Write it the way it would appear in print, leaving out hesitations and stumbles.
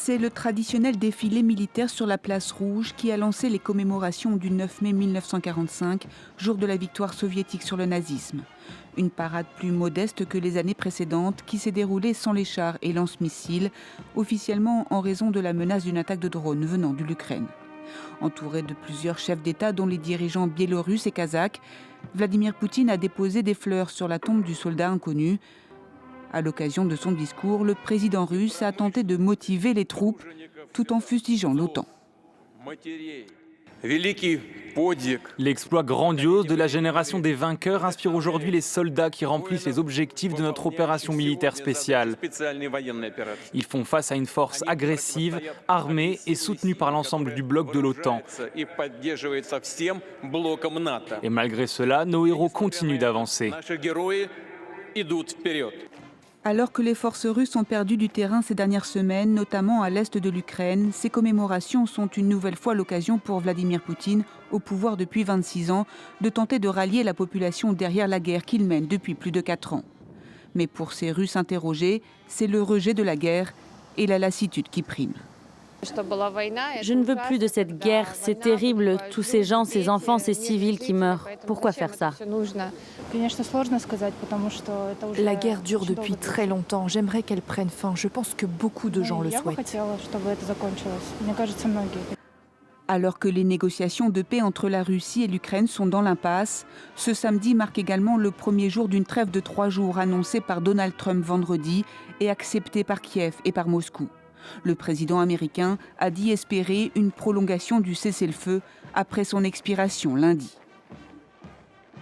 C'est le traditionnel défilé militaire sur la place Rouge qui a lancé les commémorations du 9 mai 1945, jour de la victoire soviétique sur le nazisme. Une parade plus modeste que les années précédentes qui s'est déroulée sans les chars et lance-missiles, officiellement en raison de la menace d'une attaque de drone venant de l'Ukraine. Entouré de plusieurs chefs d'État dont les dirigeants biélorusses et kazakhs, Vladimir Poutine a déposé des fleurs sur la tombe du soldat inconnu. À l'occasion de son discours, le président russe a tenté de motiver les troupes tout en fustigeant l'OTAN. L'exploit grandiose de la génération des vainqueurs inspire aujourd'hui les soldats qui remplissent les objectifs de notre opération militaire spéciale. Ils font face à une force agressive, armée et soutenue par l'ensemble du bloc de l'OTAN. Et malgré cela, nos héros continuent d'avancer. Alors que les forces russes ont perdu du terrain ces dernières semaines, notamment à l'est de l'Ukraine, ces commémorations sont une nouvelle fois l'occasion pour Vladimir Poutine, au pouvoir depuis 26 ans, de tenter de rallier la population derrière la guerre qu'il mène depuis plus de 4 ans. Mais pour ces Russes interrogés, c'est le rejet de la guerre et la lassitude qui priment. Je ne veux plus de cette guerre, c'est terrible, tous ces gens, ces enfants, ces civils qui meurent. Pourquoi faire ça? La guerre dure depuis très longtemps, j'aimerais qu'elle prenne fin, je pense que beaucoup de gens le souhaitent. Alors que les négociations de paix entre la Russie et l'Ukraine sont dans l'impasse, ce samedi marque également le premier jour d'une trêve de 3 jours annoncée par Donald Trump vendredi et acceptée par Kiev et par Moscou. Le président américain a dit espérer une prolongation du cessez-le-feu après son expiration lundi.